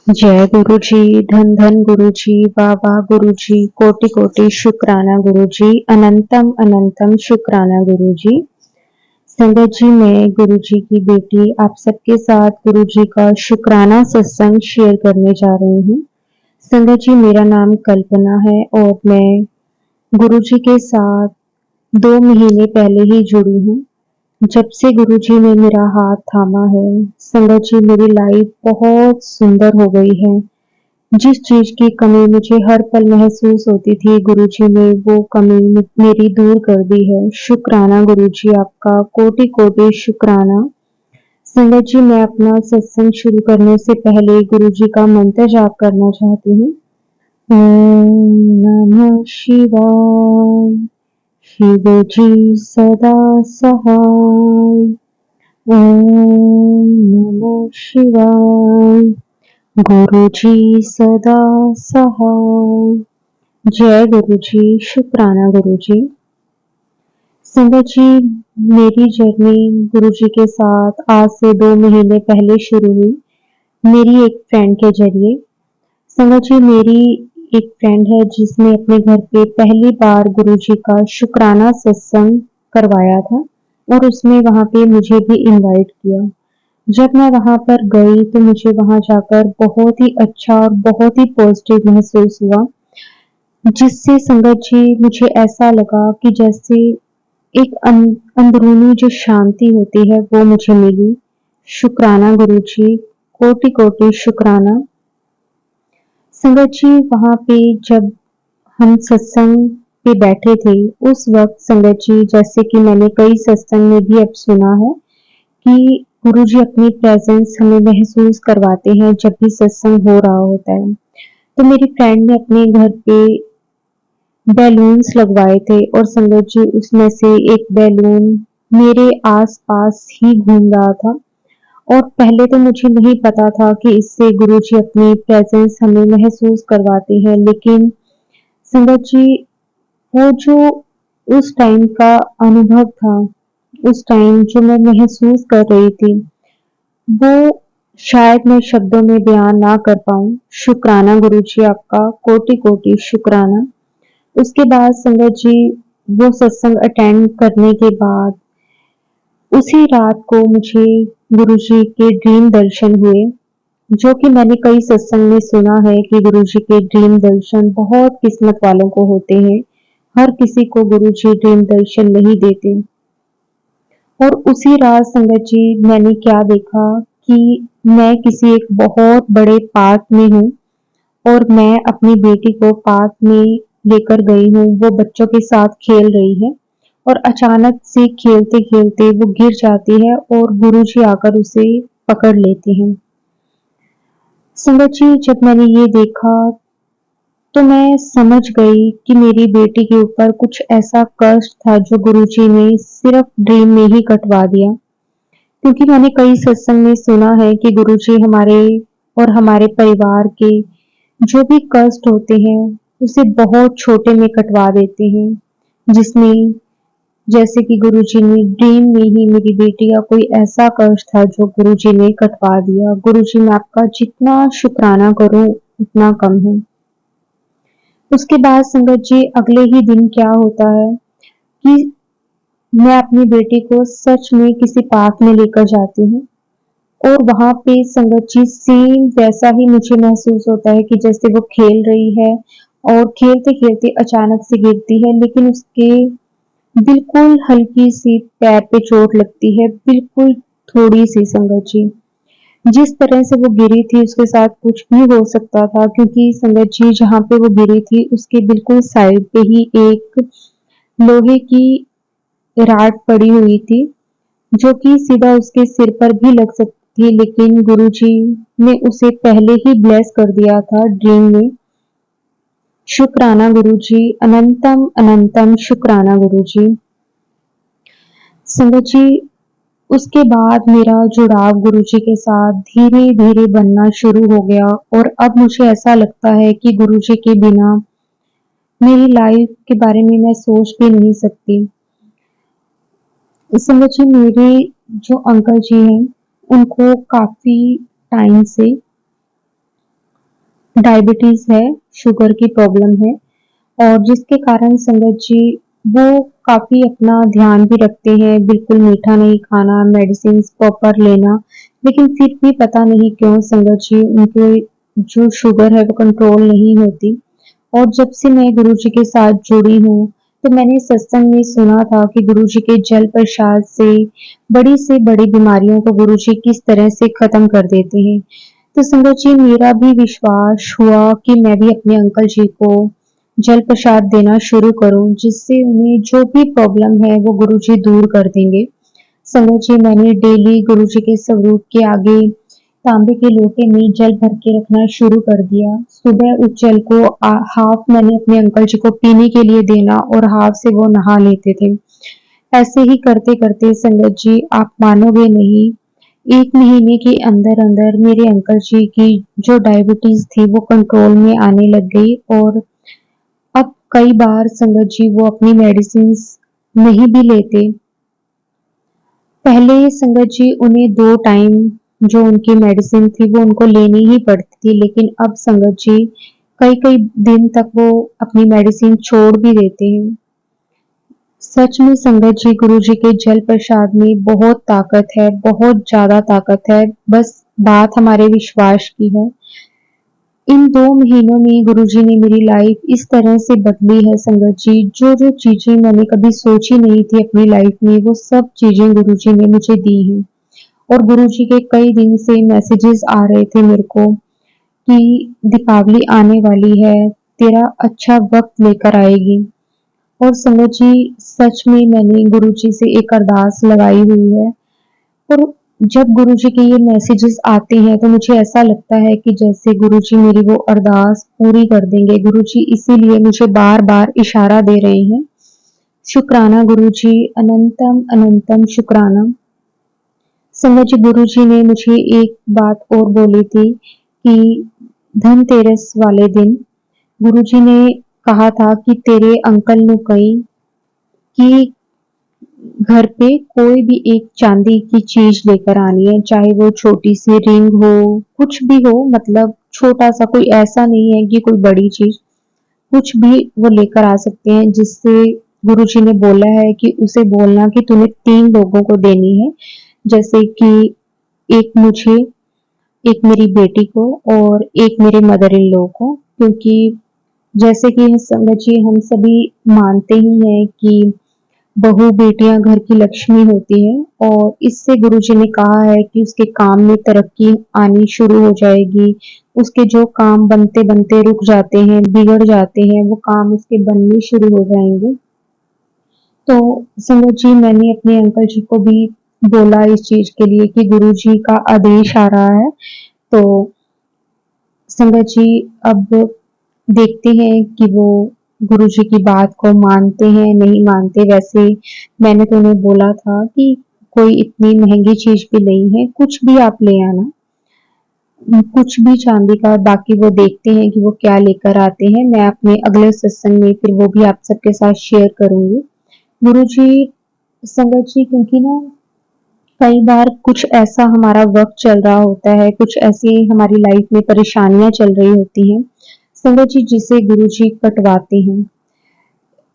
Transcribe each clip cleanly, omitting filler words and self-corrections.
जय गुरु जी, धन धन गुरु जी, वाह वाह गुरु जी, कोटि कोटि शुक्राना गुरु जी, अनंतम अनंतम शुक्राना गुरु जी। संगत जी, मैं गुरु जी की बेटी आप सबके साथ गुरु जी का शुक्राना सत्संग शेयर करने जा रही हूँ। संगत जी, मेरा नाम कल्पना है और मैं गुरु जी के साथ 2 महीने पहले ही जुड़ी हूँ। जब से गुरुजी ने मेरा हाथ थामा है, संगत जी, मेरी लाइफ बहुत सुंदर हो गई है। जिस चीज की कमी मुझे हर पल महसूस होती थी, गुरुजी ने वो कमी मेरी दूर कर दी है। शुक्राना गुरुजी, आपका कोटि कोटि शुक्राना। संगत जी, मैं अपना सत्संग शुरू करने से पहले गुरुजी का मंत्र जाप करना चाहती हूँ। ओम नमः शिवाय। शिव जी सदा सहाय। ओम नमः शिवाय। गुरु जी सदा सहाय। जय गुरु जी, शुक्राना गुरु जी। संगत जी, मेरी जर्नी गुरु जी के साथ आज से 2 महीने पहले शुरू हुई, मेरी एक फ्रेंड के जरिए। संगत जी, मेरी एक फ्रेंड है जिसने अपने घर पे पहली बार गुरु जी का शुक्राना सत्संग करवाया था और उसने वहाँ पे मुझे भी इनवाइट किया। जब मैं वहाँ पर गई तो मुझे वहाँ जाकर बहुत ही अच्छा और बहुत ही पॉजिटिव महसूस हुआ, जिससे संगत जी मुझे ऐसा लगा कि जैसे एक अंदरूनी जो शांति होती है वो मुझे मिली। शुक्राना गुरु जी, कोटि कोटि शुक्राना। संगत जी, वहाँ पे जब हम सत्संग पे बैठे थे, उस वक्त संगत जी, जैसे कि मैंने कई सत्संग में भी अब सुना है कि गुरुजी अपनी प्रेजेंस हमें महसूस करवाते हैं जब भी सत्संग हो रहा होता है। तो मेरी फ्रेंड ने अपने घर पे बैलून्स लगवाए थे और संगत जी, उसमें से एक बैलून मेरे आस-पास ही घूम रहा था और पहले तो मुझे नहीं पता था कि इससे गुरुजी अपनी प्रेजेंस हमें महसूस करवाते हैं, लेकिन संगत जी, वो जो उस टाइम का अनुभव था, उस टाइम जो मैं महसूस कर रही थी, वो शायद मैं शब्दों में बयान ना कर पाऊँ। शुक्राना गुरुजी, आपका कोटि कोटि शुक्राना। उसके बाद संगत जी, वो सत्संग अटेंड करने के बाद उसी रात को मुझे गुरुजी के ड्रीम दर्शन हुए, जो कि मैंने कई सत्संग में सुना है कि गुरुजी के ड्रीम दर्शन बहुत किस्मत वालों को होते हैं। हर किसी को गुरुजी ड्रीम दर्शन नहीं देते। और उसी रात संगत जी, मैंने क्या देखा कि मैं किसी एक बहुत बड़े पार्क में हूँ और मैं अपनी बेटी को पार्क में लेकर गई हूँ। वो बच्चों के साथ खेल रही है और अचानक से खेलते-खेलते वो गिर जाती है और गुरुजी आकर उसे पकड़ लेते हैं। संगत जी, जब मैंने ये देखा तो मैं समझ गई कि मेरी बेटी के ऊपर कुछ ऐसा कष्ट था जो गुरुजी ने सिर्फ ड्रीम में ही कटवा दिया। क्योंकि मैंने कई सत्संग में सुना है कि गुरुजी हमारे और हमारे परिवार के जो भी कष्ट होते हैं, उसे बहुत छोटे में कटवा देते हैं। जिसमें जैसे कि गुरुजी ने ड्रीम में ही मेरी बेटी का कोई ऐसा कष्ट था जो गुरुजी ने कटवा दिया। गुरुजी, मैं आपका जितना शुक्राना करूँ उतना कम है। उसके बाद संगत जी, अगले ही दिन क्या होता है कि मैं अपनी बेटी को सच में किसी पार्क में लेकर जाती हूँ और वहाँ पे संगत जी सेम वैसा ही मुझे महसूस होता है कि जैसे वो खेल रही है और खेलते-खेलते अचानक से गिरती है, लेकिन उसके बिल्कुल हल्की-सी पैर पे चोट लगती है, बिल्कुल थोड़ी-सी संगत जी। जिस तरह से वो गिरी थी उसके साथ कुछ भी हो सकता था, क्योंकि संगत जी, जहाँ पे वो गिरी थी उसके बिल्कुल साइड पे ही एक लोहे की रॉड पड़ी हुई थी, जो कि सीधा उसके सिर पर भी लग सकती थी, लेकिन गुरुजी ने उसे पहले ही ब्लेस कर दिया था ड्रीम में। शुक्राना गुरुजी, अनंतम अनंतम शुक्राना गुरुजी। संगत जी, उसके बाद मेरा जुड़ाव गुरुजी के साथ धीरे-धीरे बनना शुरू हो गया और अब मुझे ऐसा लगता है कि गुरुजी के बिना मेरी लाइफ के बारे में मैं सोच भी नहीं सकती। संगत जी, मेरे जो अंकल जी हैं, उनको काफ़ी टाइम से डायबिटीज है, शुगर की प्रॉब्लम है और जिसके कारण संगत जी वो काफी अपना ध्यान भी रखते हैं, बिल्कुल मीठा नहीं खाना, मेडिसिन प्रॉपर लेना, लेकिन फिर भी पता नहीं क्यों संगत जी उनके जो शुगर है वो कंट्रोल नहीं होती। और जब से मैं गुरुजी के साथ जुड़ी हूँ, तो मैंने सत्संग में सुना था कि गुरुजी के जल प्रसाद से बड़ी बीमारियों को गुरुजी किस तरह से खत्म कर देते हैं। तो संगत जी मेरा भी विश्वास हुआ कि मैं भी अपने अंकल जी को जल प्रसाद देना शुरू करूं, जिससे उन्हें जो भी प्रॉब्लम है वो गुरुजी दूर कर देंगे। संगत जी मैंने डेली गुरुजी के स्वरूप के आगे तांबे के लोटे में जल भर के रखना शुरू कर दिया। सुबह उस जल को हाफ मैंने अपने अंकल जी को पीने के लिए देना और हाफ से वो नहा लेते थे। ऐसे ही करते करते संगत जी आप मानोगे नहीं, 1 महीने के अंदर अंदर मेरे अंकल जी की जो डायबिटीज थी वो कंट्रोल में आने लग गई और अब कई बार संगत जी वो अपनी मेडिसिन नहीं भी लेते। पहले संगत जी उन्हें 2 टाइम जो उनकी मेडिसिन थी वो उनको लेनी ही पड़ती थी, लेकिन अब संगत जी कई-कई दिन तक वो अपनी मेडिसिन छोड़ भी देते हैं। सच में संगत जी गुरुजी के जल प्रसाद में बहुत ताकत है, बहुत ज़्यादा ताकत है, बस बात हमारे विश्वास की है। इन 2 महीनों में गुरुजी ने मेरी लाइफ इस तरह से बदली है संगत जी, जो-जो चीज़ें मैंने कभी सोची नहीं थी अपनी लाइफ में, वो सब चीज़ें गुरुजी ने मुझे दी हैं। और गुरुजी के कई दिन से मैसेजेस आ रहे थे मेरे को कि दीपावली आने वाली है, तेरा अच्छा वक्त लेकर आएगी। और संगत जी सच में मैंने गुरुजी से एक अरदास लगाई हुई है और जब गुरुजी के ये मैसेजेस आते हैं तो मुझे ऐसा लगता है कि जैसे गुरुजी मेरी वो अरदास पूरी कर देंगे। गुरुजी इसीलिए मुझे बार-बार इशारा दे रहे हैं। शुक्राना गुरुजी, अनंतम अनंतम शुक्राना। संगत जी गुरुजी ने मुझे एक बात और बोली थी कि धनतेरस वाले दिन गुरुजी ने कहा था कि तेरे अंकल नु कही कि घर पे कोई भी एक चांदी की चीज लेकर आनी है, चाहे वो छोटी सी रिंग हो, कुछ भी हो, मतलब छोटा सा, कोई ऐसा नहीं है कि कोई बड़ी चीज, कुछ भी वो लेकर आ सकते हैं, जिससे गुरुजी ने बोला है कि उसे बोलना कि तुम्हें 3 लोगों को देनी है, जैसे कि एक मुझे, एक मेरी बेटी को और एक मेरे मदर इन लॉ को, क्योंकि जैसे कि संगत जी हम सभी मानते ही हैं कि बहू बेटियां घर की लक्ष्मी होती है और इससे गुरुजी ने कहा है कि उसके काम में तरक्की आनी शुरू हो जाएगी। उसके जो काम बनते बनते रुक जाते हैं, बिगड़ जाते हैं, वो काम उसके बनने शुरू हो जाएंगे। तो संगत जी मैंने अपने अंकल जी को भी बोला इस चीज के लिए कि गुरुजी का आदेश आ रहा है। तो संगत जी अब देखते हैं कि वो गुरुजी की बात को मानते हैं नहीं मानते। वैसे मैंने तो उन्हें बोला था कि कोई इतनी महंगी चीज भी नहीं है, कुछ भी आप ले आना, कुछ भी चांदी का, बाकी वो देखते हैं कि वो क्या लेकर आते हैं। मैं अपने अगले सत्संग में फिर वो भी आप सबके साथ शेयर करूंगी। गुरुजी संगत जी क्योंकि ना कई बार कुछ ऐसा हमारा वक्त चल रहा होता है, कुछ ऐसी हमारी लाइफ में परेशानियां चल रही होती हैं संगत जी, जिसे गुरुजी कटवाते हैं।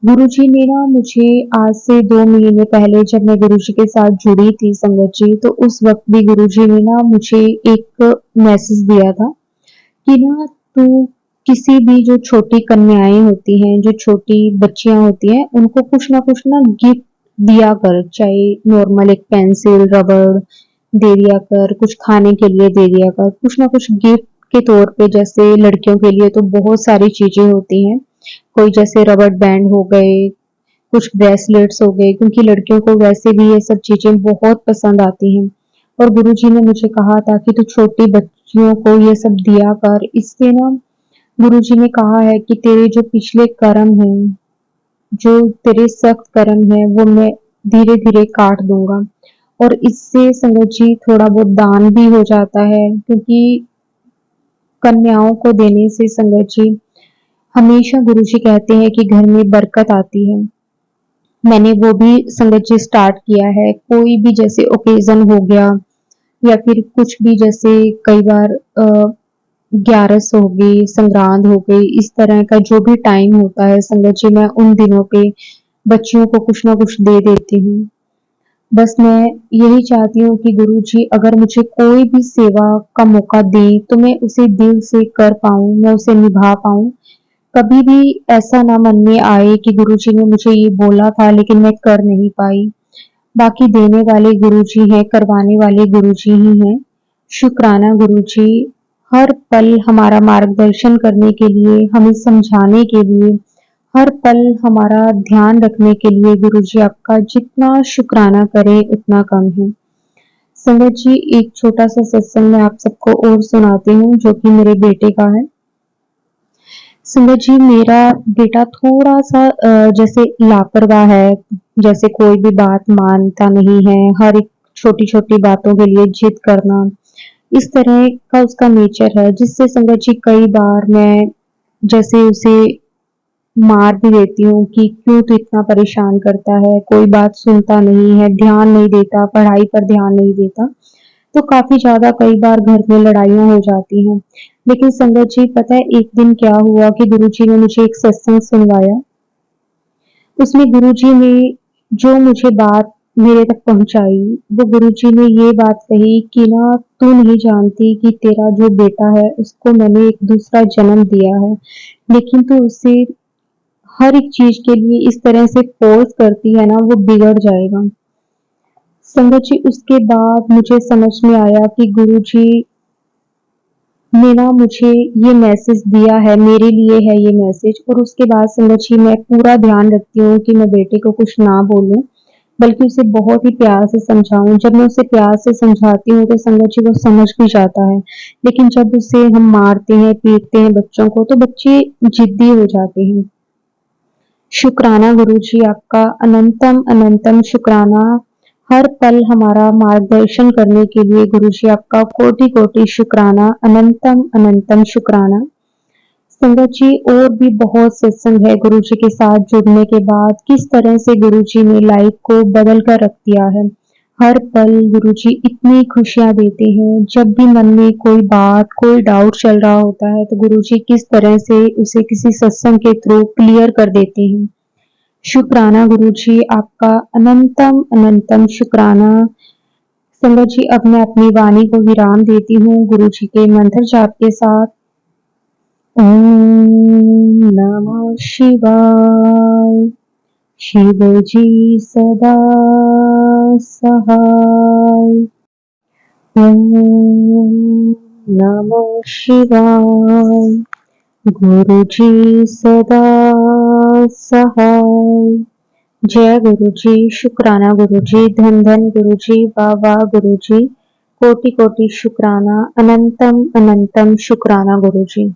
गुरुजी ने ना मुझे आज से 2 महीने पहले जब मैं गुरुजी के साथ जुड़ी थी संगत जी, तो उस वक्त भी गुरुजी ने ना मुझे एक मैसेज दिया था कि ना तू किसी भी जो छोटी कन्याएं होती हैं, जो छोटी बच्चियां होती हैं, उनको कुछ ना गिफ्ट दिया कर, चाहे नॉर्मल एक पेंसिल, रबड़ दे दिया कर, कुछ खाने के लिए दे दिया कर, कुछ ना कुछ गिफ्ट के तौर पे। जैसे लड़कियों के लिए तो बहुत सारी चीजें होती हैं, कोई जैसे रबड़ बैंड हो गए, कुछ ब्रेसलेट्स हो गए, क्योंकि लड़कियों को वैसे भी ये सब चीजें बहुत पसंद आती हैं। और गुरुजी ने मुझे कहा था कि तू छोटी बच्चियों को ये सब दिया कर। इससे ना गुरुजी ने कहा है कि तेरे जो पिछले कर्म हैं, जो तेरे सख्त कर्म है, वो मैं धीरे धीरे काट दूंगा। और इससे संगत जी थोड़ा बहुत दान भी हो जाता है, क्योंकि कन्याओं को देने से संगत जी हमेशा गुरुजी कहते हैं कि घर में बरकत आती है। मैंने वो भी संगत जी स्टार्ट किया है। कोई भी जैसे ओकेजन हो गया या फिर कुछ भी, जैसे कई बार ग्यारस हो गई, संग्रांद हो गई, इस तरह का जो भी टाइम होता है संगत जी, मैं उन दिनों पे बच्चियों को कुछ ना कुछ दे देती हूँ। बस मैं यही चाहती हूँ कि गुरु जी अगर मुझे कोई भी सेवा का मौका दें तो मैं उसे दिल से कर पाऊँ, मैं उसे निभा पाऊँ। कभी भी ऐसा ना मन में आए कि गुरु जी ने मुझे ये बोला था लेकिन मैं कर नहीं पाई। बाकी देने वाले गुरुजी हैं, करवाने वाले गुरुजी ही हैं। शुक्राना गुरुजी, हर पल हमारा मार्गदर्शन करने के लिए, हमें समझाने के लिए, हर पल हमारा ध्यान रखने के लिए गुरुजी आपका जितना शुक्राना करें उतना कम है। संगत जी, एक छोटा सा सत्संग मैं आप सबको और सुनाती हूँ जो कि मेरे बेटे का है। सुंदर जी, मेरा बेटा थोड़ा-सा जैसे लापरवाह है, जैसे कोई भी बात मानता नहीं है, हर एक छोटी-छोटी बातों के लिए जिद करना, इस तरह का उसका नेचर है, जिससे संगत जी कई बार मैं जैसे उसे मार भी देती हूँ कि क्यों तू इतना परेशान करता है, कोई बात सुनता नहीं है, ध्यान नहीं देता, पढ़ाई पर ध्यान नहीं देता। तो काफ़ी ज़्यादा कई बार घर में लड़ाइयाँ हो जाती हैं। लेकिन संगत जी पता है एक दिन क्या हुआ कि गुरुजी ने मुझे एक सत्संग सुनवाया। उसमें गुरुजी ने जो मुझे बात मेरे तक पहुँचाई, वो गुरुजी ने ये बात कही कि ना तू नहीं जानती कि तेरा जो बेटा है उसको मैंने एक दूसरा जन्म दिया है, लेकिन तू उसे हर एक चीज़ के लिए इस तरह से फ़ोर्स करती है ना वो बिगड़ जाएगा। संगत जी उसके बाद मुझे समझ में आया कि गुरुजी ने ना मुझे ये मैसेज दिया है, मेरे लिए है ये मैसेज और उसके बाद संगत जी मैं पूरा ध्यान रखती हूँ कि मैं बेटे को कुछ ना बोलूँ, बल्कि उसे बहुत ही प्यार से समझाऊँ। जब मैं उसे प्यार से समझाती हूँ तो संगत जी वो समझ भी जाता है, लेकिन जब उसे हम मारते हैं, पीटते हैं बच्चों को तो बच्चे ज़िद्दी हो जाते हैं। शुक्राना गुरुजी आपका अनंतम अनंतम शुक्राना। हर पल हमारा मार्गदर्शन करने के लिए गुरुजी आपका कोटि-कोटि शुक्राना, अनंतम अनंतम शुक्राना। संगत जी और भी बहुत सत्संग है गुरुजी के साथ जुड़ने के बाद, किस तरह से गुरुजी ने लाइफ को बदल कर रख दिया है। हर पल गुरुजी इतनी खुशियाँ देते हैं, जब भी मन में कोई बात, कोई डाउट चल रहा होता है तो गुरुजी किस तरह से उसे किसी सत्संग के थ्रू क्लियर कर देते हैं। शुक्राना गुरुजी आपका अनंतम अनंतम शुक्राना। संगत जी अब मैं अपनी वाणी को विराम देती हूँ गुरुजी के मंत्र जाप के साथ। ओम नमः शिवाय। शिव जी सदा सहाय। ओम नमः शिवाय। गुरुजी सदा सहाय। जय गुरुजी, शुक्राना गुरुजी, धन धन गुरुजी, वाह वाह गुरुजी, कोटि कोटि शुक्राना, अनंतम अनंतम शुक्राना गुरुजी।